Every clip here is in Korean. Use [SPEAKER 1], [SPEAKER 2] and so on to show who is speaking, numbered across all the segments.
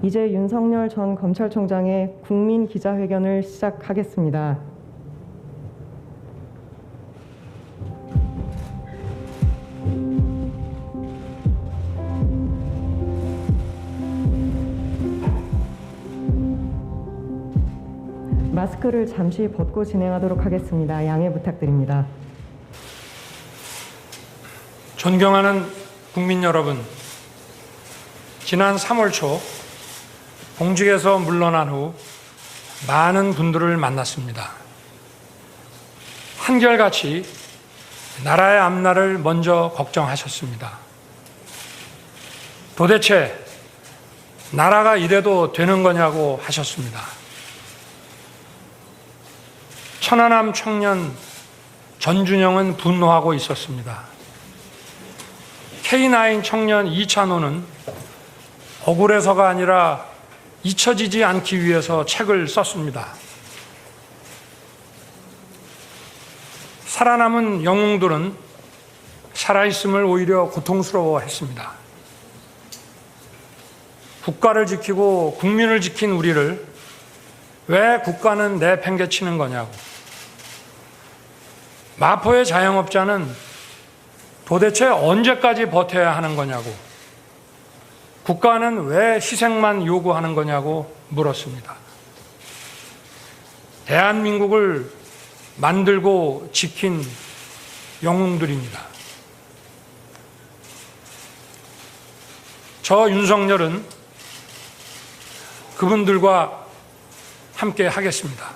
[SPEAKER 1] 이제 윤석열 전 검찰총장의 국민 기자회견을 시작하겠습니다. 마스크를 잠시 벗고 진행하도록 하겠습니다. 양해 부탁드립니다.
[SPEAKER 2] 존경하는 국민 여러분, 지난 3월 초 공직에서 물러난 후 많은 분들을 만났습니다. 한결같이 나라의 앞날을 먼저 걱정하셨습니다. 도대체 나라가 이래도 되는 거냐고 하셨습니다. 천안함 청년 전준영은 분노하고 있었습니다. K9 청년 이찬호는 억울해서가 아니라 잊혀지지 않기 위해서 책을 썼습니다. 살아남은 영웅들은 살아있음을 오히려 고통스러워했습니다. 국가를 지키고 국민을 지킨 우리를 왜 국가는 내팽개치는 거냐고, 마포의 자영업자는 도대체 언제까지 버텨야 하는 거냐고, 국가는 왜 희생만 요구하는 거냐고 물었습니다. 대한민국을 만들고 지킨 영웅들입니다. 저 윤석열은 그분들과 함께 하겠습니다.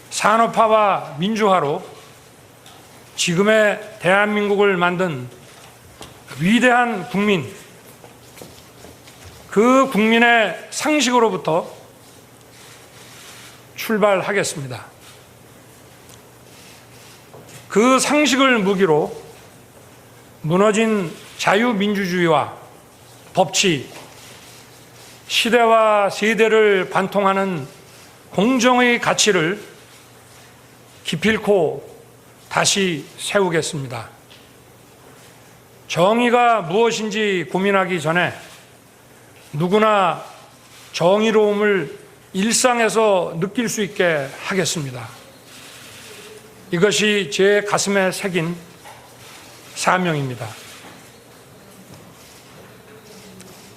[SPEAKER 2] 산업화와 민주화로 지금의 대한민국을 만든 위대한 국민, 그 국민의 상식으로부터 출발하겠습니다. 그 상식을 무기로 무너진 자유민주주의와 법치, 시대와 세대를 관통하는 공정의 가치를 기필코 다시 세우겠습니다. 정의가 무엇인지 고민하기 전에 누구나 정의로움을 일상에서 느낄 수 있게 하겠습니다. 이것이 제 가슴에 새긴 사명입니다.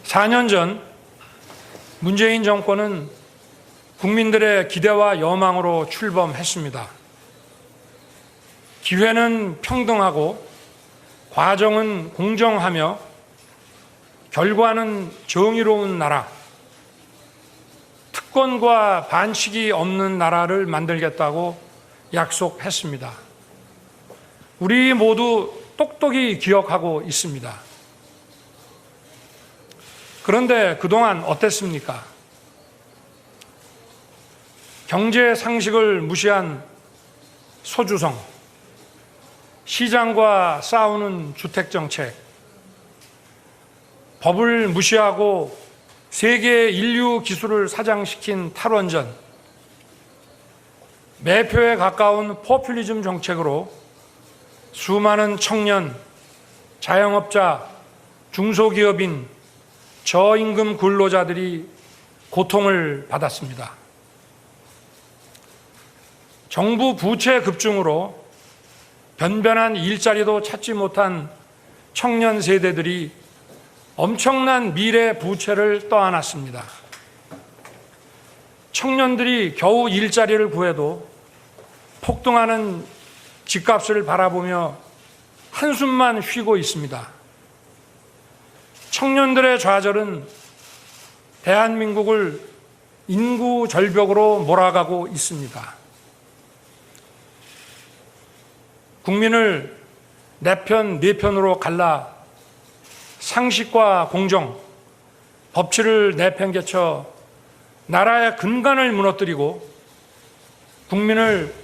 [SPEAKER 2] 4년 전 문재인 정권은 국민들의 기대와 여망으로 출범했습니다. 기회는 평등하고 과정은 공정하며 결과는 정의로운 나라, 특권과 반칙이 없는 나라를 만들겠다고 약속했습니다. 우리 모두 똑똑히 기억하고 있습니다. 그런데 그동안 어땠습니까? 경제 상식을 무시한 소주성, 시장과 싸우는 주택정책, 법을 무시하고 세계 인류 기술을 사장시킨 탈원전, 매표에 가까운 포퓰리즘 정책으로 수많은 청년, 자영업자, 중소기업인, 저임금 근로자들이 고통을 받았습니다. 정부 부채 급증으로 변변한 일자리도 찾지 못한 청년 세대들이 엄청난 미래 부채를 떠안았습니다. 청년들이 겨우 일자리를 구해도 폭등하는 집값을 바라보며 한숨만 쉬고 있습니다. 청년들의 좌절은 대한민국을 인구 절벽으로 몰아가고 있습니다. 국민을 내 편, 네 편으로 갈라 상식과 공정, 법치를 내팽개쳐 나라의 근간을 무너뜨리고 국민을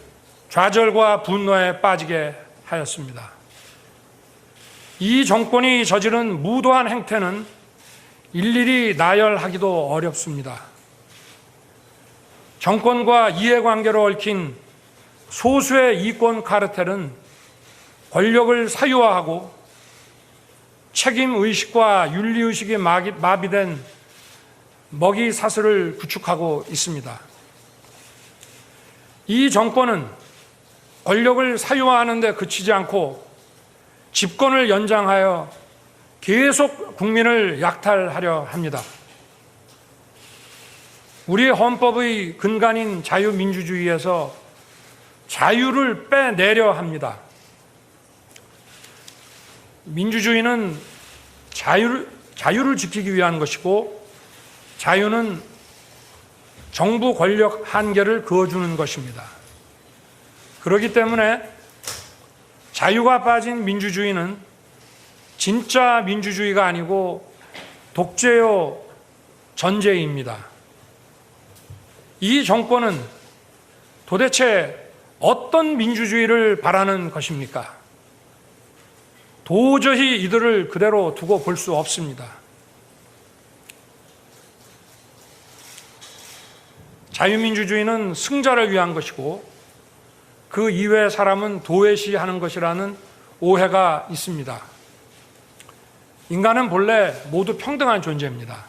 [SPEAKER 2] 좌절과 분노에 빠지게 하였습니다. 이 정권이 저지른 무도한 행태는 일일이 나열하기도 어렵습니다. 정권과 이해관계로 얽힌 소수의 이권 카르텔은 권력을 사유화하고 책임의식과 윤리의식이 마비된 먹이 사슬을 구축하고 있습니다. 이 정권은 권력을 사유화하는 데 그치지 않고 집권을 연장하여 계속 국민을 약탈하려 합니다. 우리 헌법의 근간인 자유민주주의에서 자유를 빼내려 합니다. 민주주의는 자유를 지키기 위한 것이고, 자유는 정부 권력 한계를 그어주는 것입니다. 그렇기 때문에 자유가 빠진 민주주의는 진짜 민주주의가 아니고 독재요 전제입니다. 이 정권은 도대체 어떤 민주주의를 바라는 것입니까? 도저히 이들을 그대로 두고 볼 수 없습니다. 자유민주주의는 승자를 위한 것이고 그 이외의 사람은 도외시하는 것이라는 오해가 있습니다. 인간은 본래 모두 평등한 존재입니다.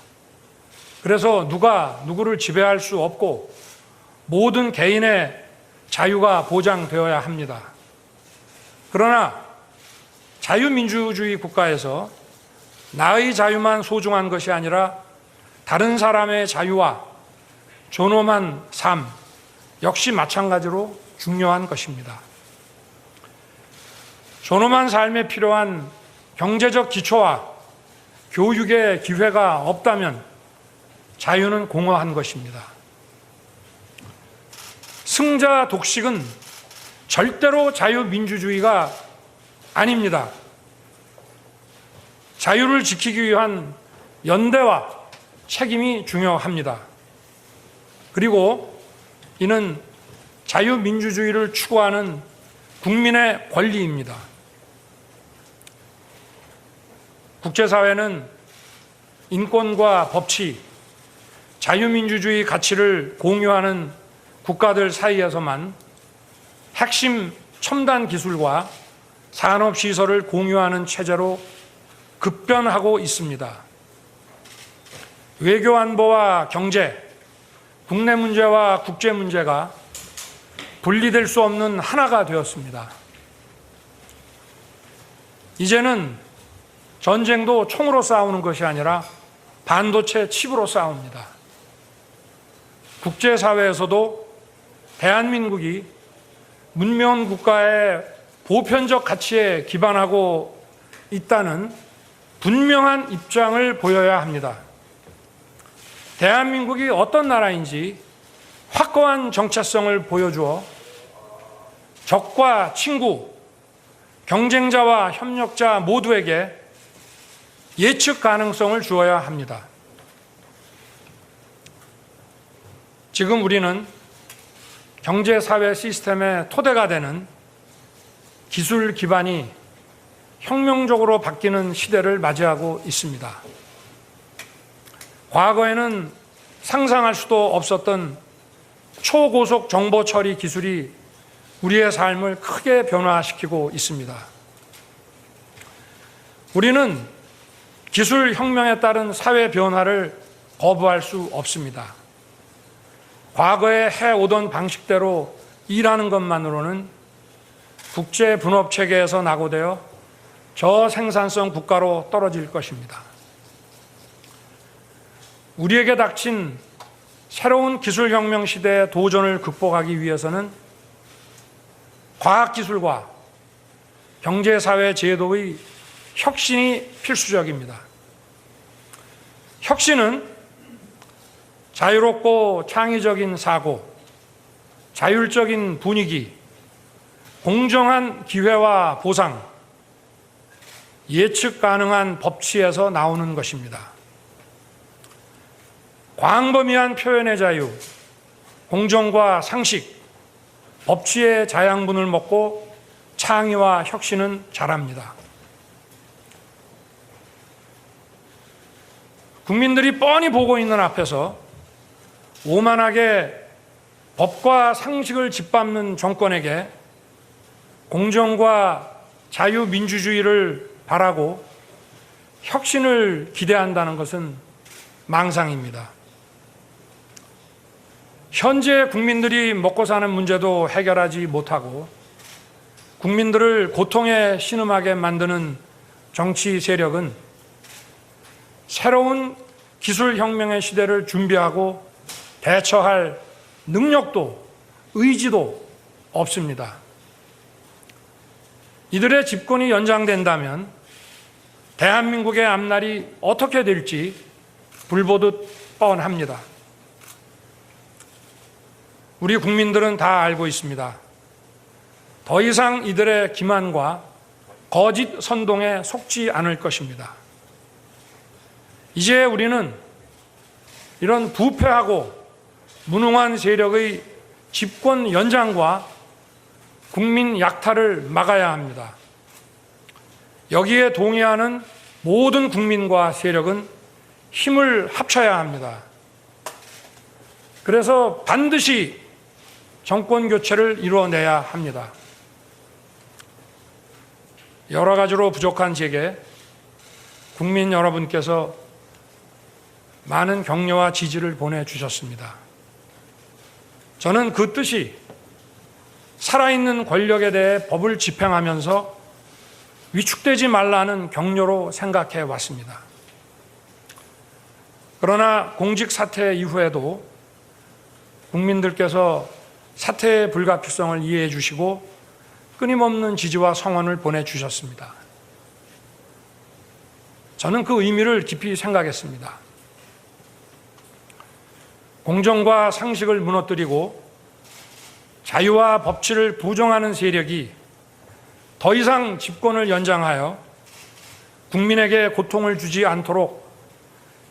[SPEAKER 2] 그래서 누가 누구를 지배할 수 없고 모든 개인의 자유가 보장되어야 합니다. 그러나 자유민주주의 국가에서 나의 자유만 소중한 것이 아니라 다른 사람의 자유와 존엄한 삶 역시 마찬가지로 중요한 것입니다. 존엄한 삶에 필요한 경제적 기초와 교육의 기회가 없다면 자유는 공허한 것입니다. 승자 독식은 절대로 자유민주주의가 아닙니다. 자유를 지키기 위한 연대와 책임이 중요합니다. 그리고 이는 자유민주주의를 추구하는 국민의 권리입니다. 국제사회는 인권과 법치, 자유민주주의 가치를 공유하는 국가들 사이에서만 핵심 첨단 기술과 산업시설을 공유하는 체제로 급변하고 있습니다. 외교안보와 경제, 국내 문제와 국제 문제가 분리될 수 없는 하나가 되었습니다. 이제는 전쟁도 총으로 싸우는 것이 아니라 반도체 칩으로 싸웁니다. 국제사회에서도 대한민국이 문명 국가의 보편적 가치에 기반하고 있다는 분명한 입장을 보여야 합니다. 대한민국이 어떤 나라인지 확고한 정체성을 보여주어 적과 친구, 경쟁자와 협력자 모두에게 예측 가능성을 주어야 합니다. 지금 우리는 경제사회 시스템의 토대가 되는 기술 기반이 혁명적으로 바뀌는 시대를 맞이하고 있습니다. 과거에는 상상할 수도 없었던 초고속 정보 처리 기술이 우리의 삶을 크게 변화시키고 있습니다. 우리는 기술 혁명에 따른 사회 변화를 거부할 수 없습니다. 과거에 해오던 방식대로 일하는 것만으로는 국제 분업 체계에서 낙오되어 저생산성 국가로 떨어질 것입니다. 우리에게 닥친 새로운 기술혁명 시대의 도전을 극복하기 위해서는 과학기술과 경제사회 제도의 혁신이 필수적입니다. 혁신은 자유롭고 창의적인 사고, 자율적인 분위기, 공정한 기회와 보상, 예측 가능한 법치에서 나오는 것입니다. 광범위한 표현의 자유, 공정과 상식, 법치의 자양분을 먹고 창의와 혁신은 자랍니다. 국민들이 뻔히 보고 있는 앞에서 오만하게 법과 상식을 짓밟는 정권에게 공정과 자유민주주의를 바라고 혁신을 기대한다는 것은 망상입니다. 현재 국민들이 먹고 사는 문제도 해결하지 못하고 국민들을 고통에 신음하게 만드는 정치 세력은 새로운 기술혁명의 시대를 준비하고 대처할 능력도 의지도 없습니다. 이들의 집권이 연장된다면 대한민국의 앞날이 어떻게 될지 불보듯 뻔합니다. 우리 국민들은 다 알고 있습니다. 더 이상 이들의 기만과 거짓 선동에 속지 않을 것입니다. 이제 우리는 이런 부패하고 무능한 세력의 집권 연장과 국민 약탈을 막아야 합니다. 여기에 동의하는 모든 국민과 세력은 힘을 합쳐야 합니다. 그래서 반드시 정권 교체를 이루어내야 합니다. 여러 가지로 부족한 제게 국민 여러분께서 많은 격려와 지지를 보내주셨습니다. 저는 그 뜻이 살아있는 권력에 대해 법을 집행하면서 위축되지 말라는 격려로 생각해 왔습니다. 그러나 공직 사퇴 이후에도 국민들께서 사퇴의 불가피성을 이해해 주시고 끊임없는 지지와 성원을 보내주셨습니다. 저는 그 의미를 깊이 생각했습니다. 공정과 상식을 무너뜨리고 자유와 법치를 부정하는 세력이 더 이상 집권을 연장하여 국민에게 고통을 주지 않도록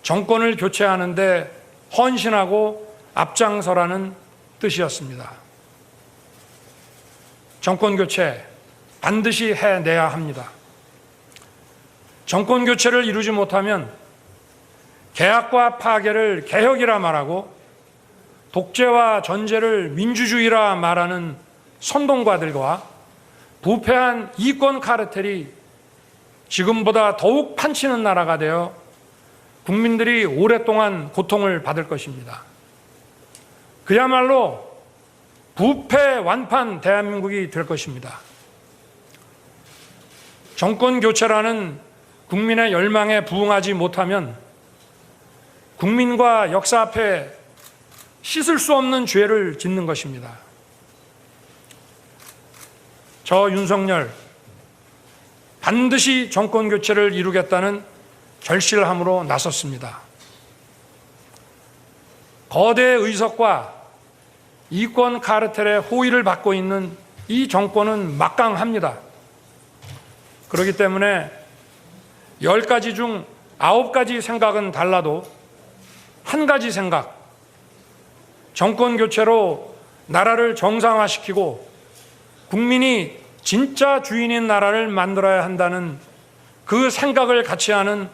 [SPEAKER 2] 정권을 교체하는 데 헌신하고 앞장서라는 뜻이었습니다. 정권 교체 반드시 해내야 합니다. 정권 교체를 이루지 못하면 개혁과 파괴를 개혁이라 말하고 독재와 전제를 민주주의라 말하는 선동가들과 부패한 이권 카르텔이 지금보다 더욱 판치는 나라가 되어 국민들이 오랫동안 고통을 받을 것입니다. 그야말로 부패 완판 대한민국이 될 것입니다. 정권 교체라는 국민의 열망에 부응하지 못하면 국민과 역사 앞에 씻을 수 없는 죄를 짓는 것입니다. 저 윤석열 반드시 정권 교체를 이루겠다는 결실함으로 나섰습니다. 거대 의석과 이권 카르텔의 호의를 받고 있는 이 정권은 막강합니다. 그렇기 때문에 10가지 중 9가지 생각은 달라도 한 가지 생각, 정권 교체로 나라를 정상화시키고 국민이 진짜 주인인 나라를 만들어야 한다는 그 생각을 같이 하는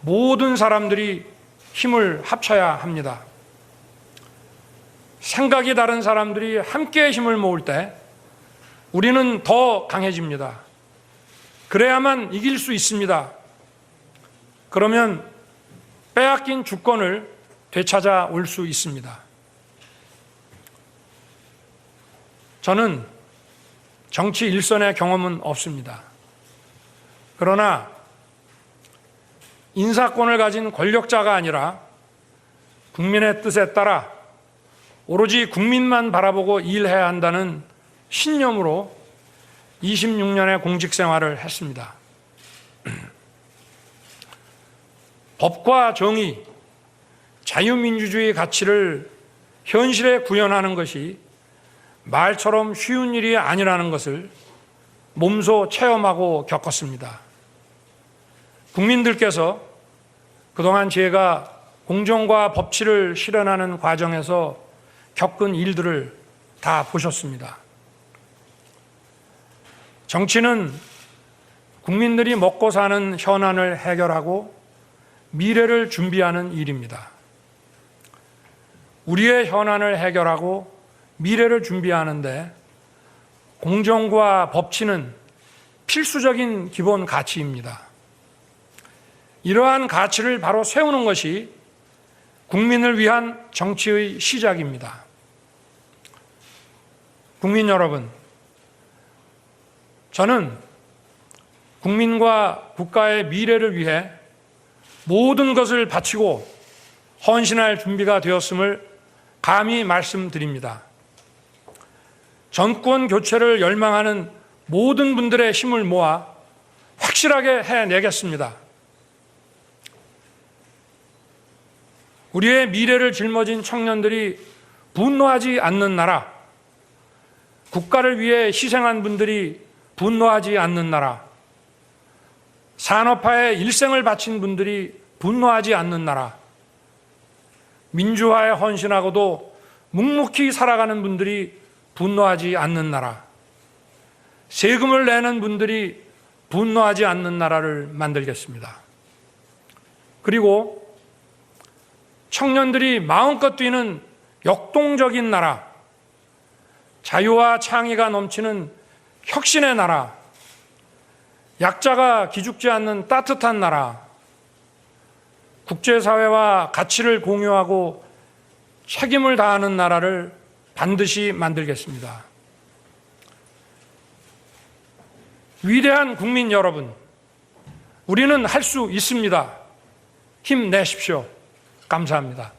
[SPEAKER 2] 모든 사람들이 힘을 합쳐야 합니다. 생각이 다른 사람들이 함께 힘을 모을 때 우리는 더 강해집니다. 그래야만 이길 수 있습니다. 그러면 빼앗긴 주권을 되찾아 올 수 있습니다. 저는 정치 일선의 경험은 없습니다. 그러나 인사권을 가진 권력자가 아니라 국민의 뜻에 따라 오로지 국민만 바라보고 일해야 한다는 신념으로 26년의 공직 생활을 했습니다. 법과 정의, 자유민주주의 가치를 현실에 구현하는 것이 말처럼 쉬운 일이 아니라는 것을 몸소 체험하고 겪었습니다. 국민들께서 그동안 제가 공정과 법치를 실현하는 과정에서 겪은 일들을 다 보셨습니다. 정치는 국민들이 먹고 사는 현안을 해결하고 미래를 준비하는 일입니다. 우리의 현안을 해결하고 미래를 준비하는데 공정과 법치는 필수적인 기본 가치입니다. 이러한 가치를 바로 세우는 것이 국민을 위한 정치의 시작입니다. 국민 여러분, 저는 국민과 국가의 미래를 위해 모든 것을 바치고 헌신할 준비가 되었음을 감히 말씀드립니다. 정권 교체를 열망하는 모든 분들의 힘을 모아 확실하게 해내겠습니다. 우리의 미래를 짊어진 청년들이 분노하지 않는 나라, 국가를 위해 희생한 분들이 분노하지 않는 나라, 산업화에 일생을 바친 분들이 분노하지 않는 나라, 민주화에 헌신하고도 묵묵히 살아가는 분들이 분노하지 않는 나라, 세금을 내는 분들이 분노하지 않는 나라를 만들겠습니다. 그리고 청년들이 마음껏 뛰는 역동적인 나라, 자유와 창의가 넘치는 혁신의 나라, 약자가 기죽지 않는 따뜻한 나라, 국제사회와 가치를 공유하고 책임을 다하는 나라를 반드시 만들겠습니다. 위대한 국민 여러분, 우리는 할 수 있습니다. 힘내십시오. 감사합니다.